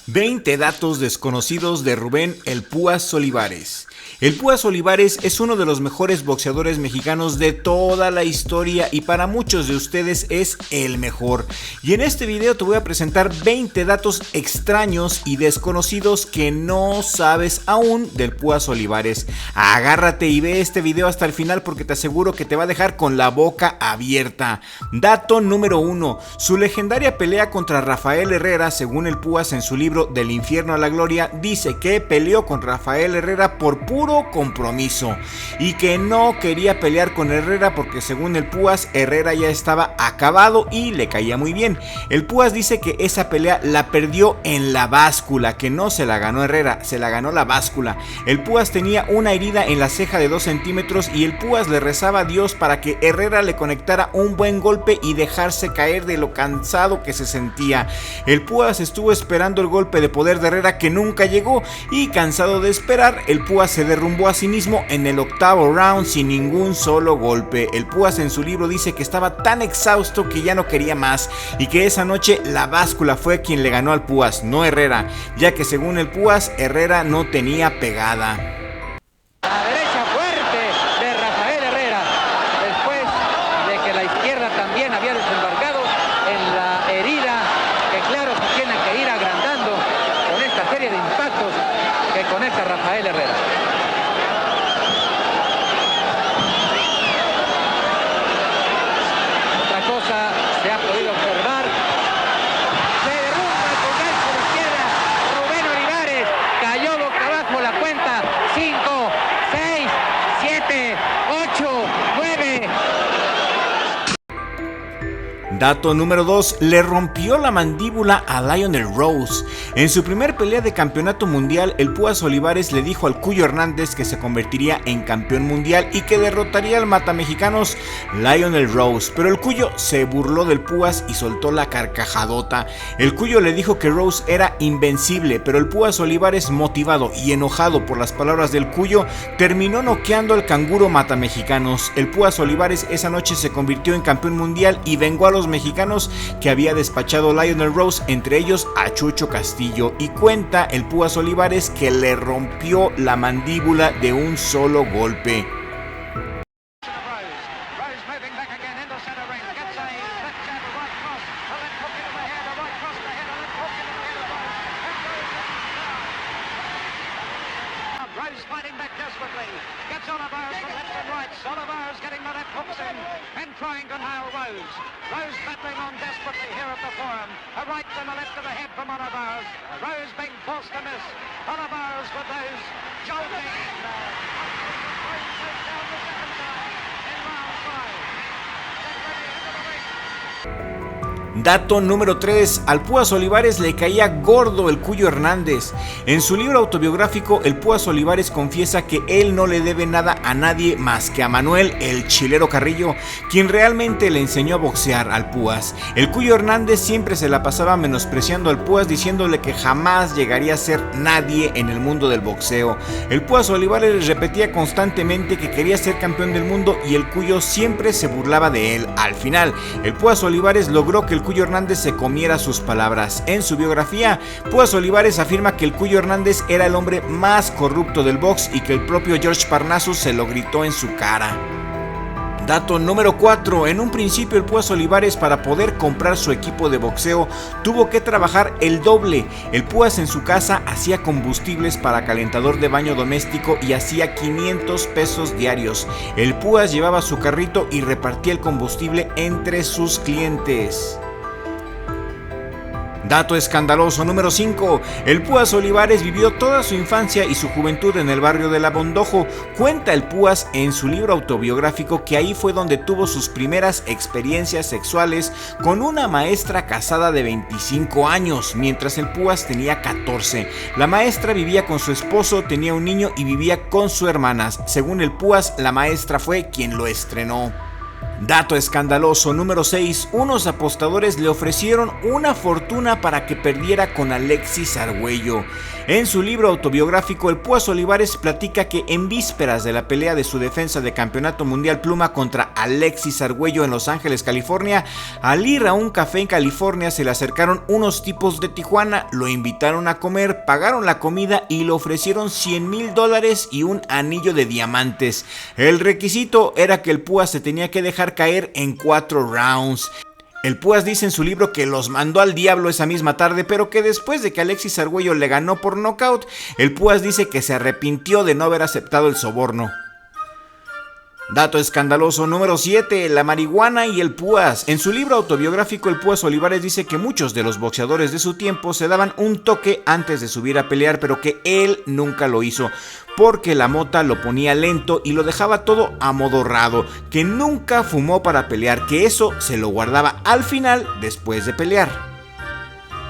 20 datos desconocidos de Rubén El Púas Olivares. El Púas Olivares es uno de los mejores boxeadores mexicanos de toda la historia y para muchos de ustedes es el mejor. Y en este video te voy a presentar 20 datos extraños y desconocidos que no sabes aún del Púas Olivares. Agárrate y ve este video hasta el final porque te aseguro que te va a dejar con la boca abierta. Dato número 1. Su legendaria pelea contra Rafael Herrera, según el Púas en su libro Del Infierno a la Gloria, dice que peleó con Rafael Herrera por puro compromiso y que no quería pelear con Herrera porque según el Púas, Herrera ya estaba acabado y le caía muy bien. El Púas dice que esa pelea la perdió en la báscula, que no se la ganó Herrera, se la ganó la báscula. El Púas tenía una herida en la ceja de 2 centímetros y el Púas le rezaba a Dios para que Herrera le conectara un buen golpe y dejarse caer de lo cansado que se sentía. El Púas estuvo esperando el golpe de poder de Herrera que nunca llegó y cansado de esperar, el Púas se derrumbó a sí mismo en el 8º round sin ningún solo golpe. El Púas en su libro dice que estaba tan exhausto que ya no quería más y que esa noche la báscula fue quien le ganó al Púas, no Herrera, ya que según el Púas, Herrera no tenía pegada. La derecha fuerte de Rafael Herrera, después de que la izquierda también había desembarcado en la herida, que claro se tiene que ir agrandando con esta serie de impactos que conecta Rafael Herrera. Otra cosa se ha podido observar. Se derrumba con gancho de izquierda Rubén Olivares, cayó boca abajo la cuenta. 5, 6, 7, 8, 9. Dato número 2. Le rompió la mandíbula a Lionel Rose. En su primer pelea de campeonato mundial, el Púas Olivares le dijo al Cuyo Hernández que se convertiría en campeón mundial y que derrotaría al matamexicanos Lionel Rose, pero el Cuyo se burló del Púas y soltó la carcajadota. El Cuyo le dijo que Rose era invencible, pero el Púas Olivares, motivado y enojado por las palabras del Cuyo, terminó noqueando al canguro matamexicanos. El Púas Olivares esa noche se convirtió en campeón mundial y vengó a los mexicanos que había despachado Lionel Rose, entre ellos a Chucho Castillo, y cuenta el Púas Olivares que le rompió la mandíbula de un solo golpe. Rose fighting back desperately. Gets Olivares from left and right. Olivares getting the left hooks in and trying to nail Rose. Rose battling on desperately here at the forum. A right and a left to the head from Olivares. Rose being forced to miss. Olivares with those jolting. Rose goes down the second time in round 5. Get ready into the ring. Dato número 3. Al Púas Olivares le caía gordo el Cuyo Hernández. En su libro autobiográfico, el Púas Olivares confiesa que él no le debe nada a nadie más que a Manuel el Chilero Carrillo, quien realmente le enseñó a boxear al Púas. El Cuyo Hernández siempre se la pasaba menospreciando al Púas, diciéndole que jamás llegaría a ser nadie en el mundo del boxeo. El Púas Olivares repetía constantemente que quería ser campeón del mundo y el Cuyo siempre se burlaba de él. Al final, el Púas Olivares logró que el Cuyo Hernández se comiera sus palabras. En su biografía, Púas Olivares afirma que el Cuyo Hernández era el hombre más corrupto del box y que el propio George Parnassus se lo gritó en su cara. Dato número 4. En un principio el Púas Olivares, para poder comprar su equipo de boxeo, tuvo que trabajar el doble. El Púas en su casa hacía combustibles para calentador de baño doméstico y hacía 500 pesos diarios. El Púas llevaba su carrito y repartía el combustible entre sus clientes. Dato escandaloso número 5. El Púas Olivares vivió toda su infancia y su juventud en el barrio de La Bondojo. Cuenta el Púas en su libro autobiográfico que ahí fue donde tuvo sus primeras experiencias sexuales con una maestra casada de 25 años, mientras el Púas tenía 14. La maestra vivía con su esposo, tenía un niño y vivía con sus hermanas. Según el Púas, la maestra fue quien lo estrenó. Dato escandaloso número 6, unos apostadores le ofrecieron una fortuna para que perdiera con Alexis Arguello. En su libro autobiográfico, el Púas Olivares platica que en vísperas de la pelea de su defensa de campeonato mundial pluma contra Alexis Arguello en Los Ángeles, California, al ir a un café en California se le acercaron unos tipos de Tijuana, lo invitaron a comer, pagaron la comida y le ofrecieron $100,000 y un anillo de diamantes. El requisito era que el Púas se tenía que dejar caer en 4 rounds. El Púas dice en su libro que los mandó al diablo esa misma tarde, pero que después de que Alexis Arguello le ganó por nocaut, el Púas dice que se arrepintió de no haber aceptado el soborno. Dato escandaloso número 7, la marihuana y el Púas. En su libro autobiográfico, el Púas Olivares dice que muchos de los boxeadores de su tiempo se daban un toque antes de subir a pelear, pero que él nunca lo hizo, porque la mota lo ponía lento y lo dejaba todo amodorrado, que nunca fumó para pelear, que eso se lo guardaba al final después de pelear.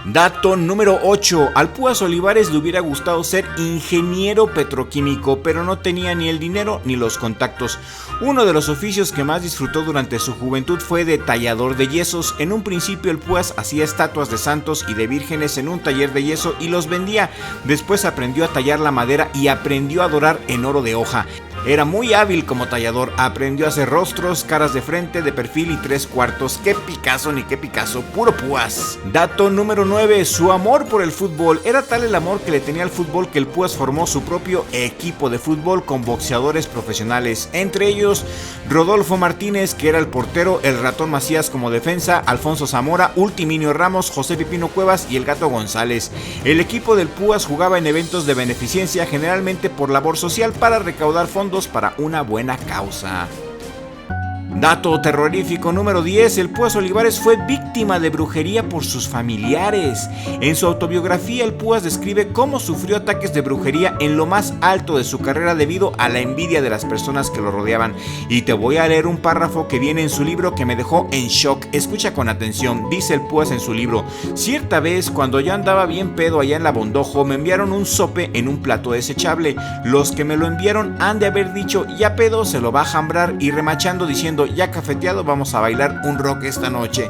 Dato número 8, al Púas Olivares le hubiera gustado ser ingeniero petroquímico, pero no tenía ni el dinero ni los contactos. Uno de los oficios que más disfrutó durante su juventud fue de tallador de yesos. En un principio el Púas hacía estatuas de santos y de vírgenes en un taller de yeso y los vendía. Después aprendió a tallar la madera y aprendió a dorar en oro de hoja. Era muy hábil como tallador, aprendió a hacer rostros, caras de frente, de perfil y 3/4. ¡Qué Picasso ni qué Picasso! ¡Puro Púas! Dato número 9, su amor por el fútbol. Era tal el amor que le tenía al fútbol que el Púas formó su propio equipo de fútbol con boxeadores profesionales. Entre ellos, Rodolfo Martínez, que era el portero, el Ratón Macías como defensa, Alfonso Zamora, Ultiminio Ramos, José Pipino Cuevas y el Gato González. El equipo del Púas jugaba en eventos de beneficencia, generalmente por labor social, para recaudar fondos para una buena causa. Dato terrorífico número 10, el Púas Olivares fue víctima de brujería por sus familiares. En su autobiografía, el Púas describe cómo sufrió ataques de brujería en lo más alto de su carrera debido a la envidia de las personas que lo rodeaban. Y te voy a leer un párrafo que viene en su libro que me dejó en shock. Escucha con atención, dice el Púas en su libro: cierta vez, cuando yo andaba bien pedo allá en la Bondojo, me enviaron un sope en un plato desechable. Los que me lo enviaron han de haber dicho, ya pedo se lo va a jambrar, y remachando diciendo, ya cafeteado, vamos a bailar un rock esta noche.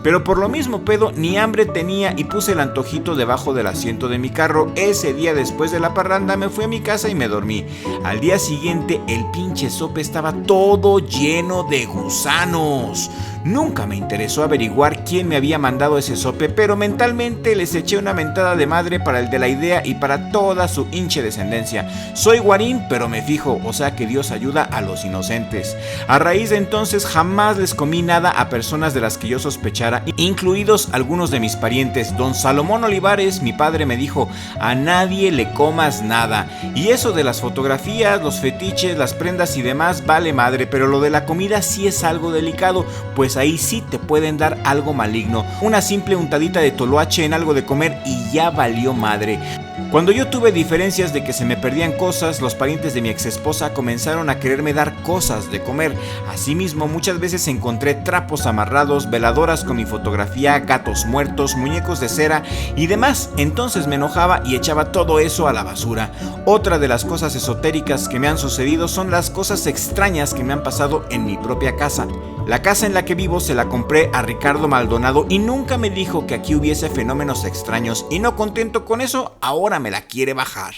Pero por lo mismo pedo ni hambre tenía y puse el antojito debajo del asiento de mi carro. Ese día, después de la parranda, me fui a mi casa y me dormí. Al día siguiente el pinche sope estaba todo lleno de gusanos. Nunca me interesó averiguar quién me había mandado ese sope, pero mentalmente les eché una mentada de madre para el de la idea y para toda su hinche descendencia. Soy guarín, pero me fijo, o sea que Dios ayuda a los inocentes. A raíz de entonces jamás les comí nada a personas de las que yo sospechara, incluidos algunos de mis parientes. Don Salomón Olivares, mi padre, me dijo, a nadie le comas nada. Y eso de las fotografías, los fetiches, las prendas y demás vale madre, pero lo de la comida sí es algo delicado, pues ahí sí te pueden dar algo maligno. Una simple untadita de toloache en algo de comer y ya valió madre. Cuando yo tuve diferencias de que se me perdían cosas, los parientes de mi exesposa comenzaron a quererme dar cosas de comer. Asimismo, muchas veces encontré trapos amarrados, veladoras con mi fotografía, gatos muertos, muñecos de cera y demás. Entonces me enojaba y echaba todo eso a la basura. Otra de las cosas esotéricas que me han sucedido son las cosas extrañas que me han pasado en mi propia casa. La casa en la que vivo se la compré a Ricardo Maldonado y nunca me dijo que aquí hubiese fenómenos extraños, y no contento con eso, ahora me la quiere bajar.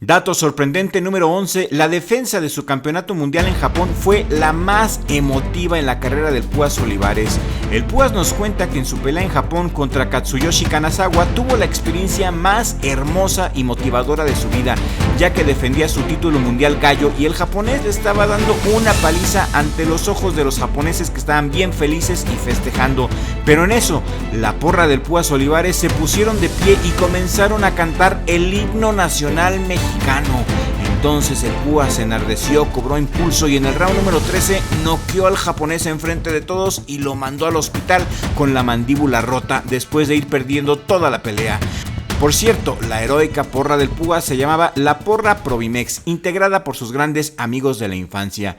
Dato sorprendente número 11, la defensa de su campeonato mundial en Japón fue la más emotiva en la carrera del Púas Olivares. El Púas nos cuenta que en su pelea en Japón contra Katsuyoshi Kanazawa tuvo la experiencia más hermosa y motivadora de su vida, ya que defendía su título mundial gallo y el japonés le estaba dando una paliza ante los ojos de los japoneses, que estaban bien felices y festejando. Pero en eso, la porra del Púas Olivares se pusieron de pie y comenzaron a cantar el himno nacional mexicano. Entonces el Púas se enardeció, cobró impulso y en el round número 13 noqueó al japonés enfrente de todos y lo mandó al hospital con la mandíbula rota después de ir perdiendo toda la pelea. Por cierto, la heroica porra del Púas se llamaba la Porra Provimex, integrada por sus grandes amigos de la infancia.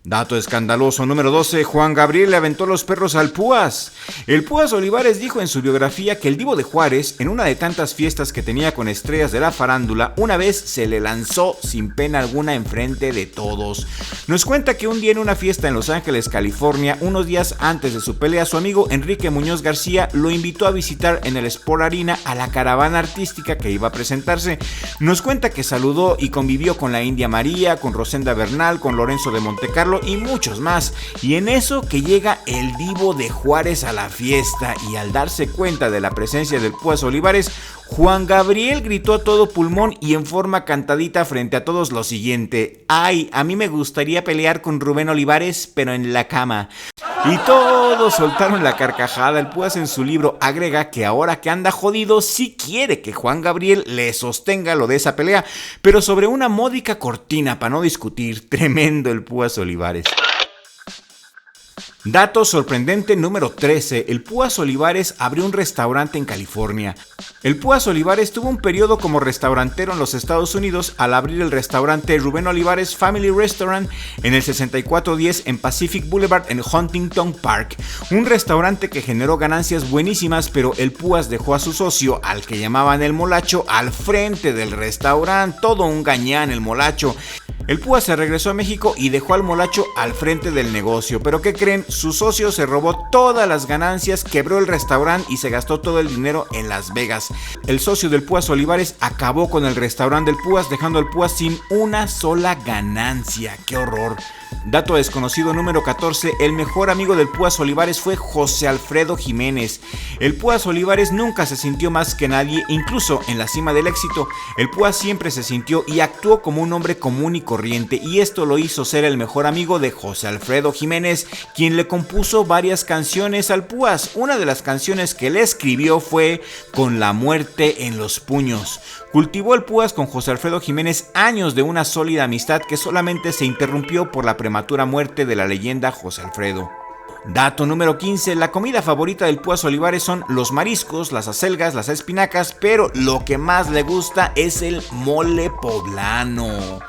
Dato escandaloso número 12, Juan Gabriel le aventó los perros al Púas. El Púas Olivares dijo en su biografía que el Divo de Juárez, en una de tantas fiestas que tenía con estrellas de la farándula, una vez se le lanzó sin pena alguna enfrente de todos. Nos cuenta que un día en una fiesta en Los Ángeles, California, unos días antes de su pelea, su amigo Enrique Muñoz García lo invitó a visitar en el Sport Arena a la caravana artística que iba a presentarse. Nos cuenta que saludó y convivió con la India María, con Rosenda Bernal, con Lorenzo de Montecarlo y muchos más, y en eso que llega el Divo de Juárez a la fiesta, y al darse cuenta de la presencia del Púas Olivares, Juan Gabriel gritó a todo pulmón y en forma cantadita frente a todos lo siguiente: ay, a mí me gustaría pelear con Rubén Olivares, pero en la cama. Y todos soltaron la carcajada. El Púas en su libro agrega que ahora que anda jodido sí quiere que Juan Gabriel le sostenga lo de esa pelea, pero sobre una módica cortina para no discutir. Tremendo el Púas Olivares. Dato sorprendente número 13, el Púas Olivares abrió un restaurante en California. El Púas Olivares tuvo un periodo como restaurantero en los Estados Unidos al abrir el restaurante Rubén Olivares Family Restaurant en el 6410 en Pacific Boulevard en Huntington Park. Un restaurante que generó ganancias buenísimas, pero el Púas dejó a su socio, al que llamaban el Molacho, al frente del restaurante. Todo un gañán el Molacho. El Púas se regresó a México y dejó al Molacho al frente del negocio. ¿Pero qué creen? Su socio se robó todas las ganancias, quebró el restaurante y se gastó todo el dinero en Las Vegas. El socio del Púas Olivares acabó con el restaurante del Púas, dejando al Púas sin una sola ganancia. ¡Qué horror! Dato desconocido número 14, el mejor amigo del Púas Olivares fue José Alfredo Jiménez. El Púas Olivares nunca se sintió más que nadie, incluso en la cima del éxito. El Púas siempre se sintió y actuó como un hombre común y corriente, y esto lo hizo ser el mejor amigo de José Alfredo Jiménez, quien le compuso varias canciones al Púas. Una de las canciones que le escribió fue Con la muerte en los puños. Cultivó el Púas con José Alfredo Jiménez años de una sólida amistad que solamente se interrumpió por la prematura muerte de la leyenda José Alfredo. Dato número 15, la comida favorita del Púas Olivares son los mariscos, las acelgas, las espinacas, pero lo que más le gusta es el mole poblano.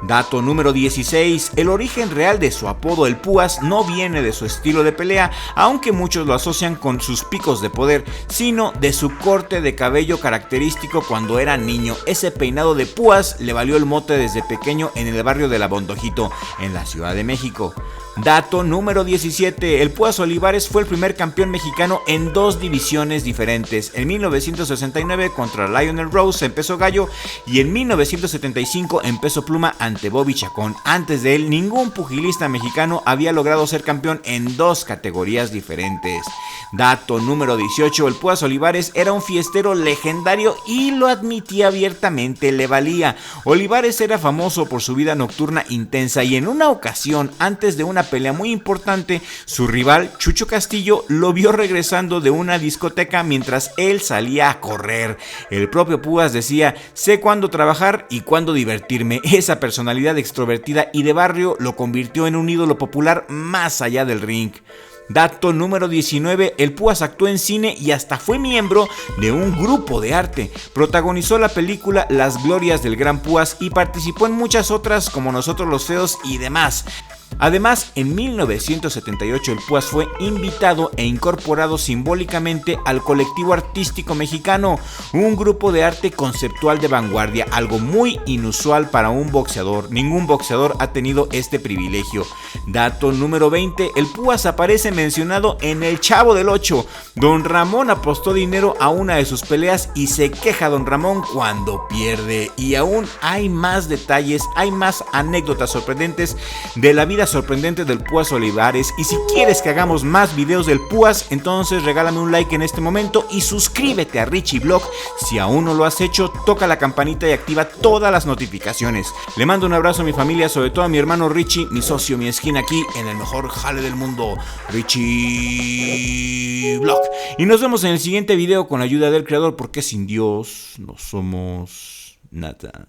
Dato número 16, el origen real de su apodo el Púas no viene de su estilo de pelea, aunque muchos lo asocian con sus picos de poder, sino de su corte de cabello característico cuando era niño. Ese peinado de Púas le valió el mote desde pequeño en el barrio de La Bondojito, en la Ciudad de México. Dato número 17, el Púas Olivares fue el primer campeón mexicano en dos divisiones diferentes. En 1969 contra Lionel Rose en peso gallo y en 1975 en peso pluma ante Bobby Chacón. Antes de él, ningún pugilista mexicano había logrado ser campeón en dos categorías diferentes. Dato número 18, el Púas Olivares era un fiestero legendario y lo admitía abiertamente, le valía. Olivares era famoso por su vida nocturna intensa y en una ocasión, antes de una pelea muy importante, su rival Chucho Castillo lo vio regresando de una discoteca mientras él salía a correr. El propio Púas decía: sé cuándo trabajar y cuándo divertirme. Esa personalidad extrovertida y de barrio lo convirtió en un ídolo popular más allá del ring. Dato número 19, el Púas actuó en cine y hasta fue miembro de un grupo de arte. Protagonizó la película Las Glorias del Gran Púas y participó en muchas otras como Nosotros los Feos y demás. Además, en 1978 el Púas fue invitado e incorporado simbólicamente al Colectivo Artístico Mexicano, un grupo de arte conceptual de vanguardia, algo muy inusual para un boxeador. Ningún boxeador ha tenido este privilegio. Dato número 20, el Púas aparece mencionado en El Chavo del Ocho. Don Ramón apostó dinero a una de sus peleas y se queja Don Ramón cuando pierde. Y aún hay más detalles, hay más anécdotas sorprendentes de la vida sorprendente del Púas Olivares. Y si quieres que hagamos más videos del Púas, entonces regálame un like en este momento y suscríbete a Richie Vlog. Si aún no lo has hecho, toca la campanita y activa todas las notificaciones. Le mando un abrazo a mi familia, sobre todo a mi hermano Richie, mi socio, mi esquina aquí en el mejor jale del mundo, Richie Vlog. Y nos vemos en el siguiente video con la ayuda del creador, porque sin Dios no somos nada.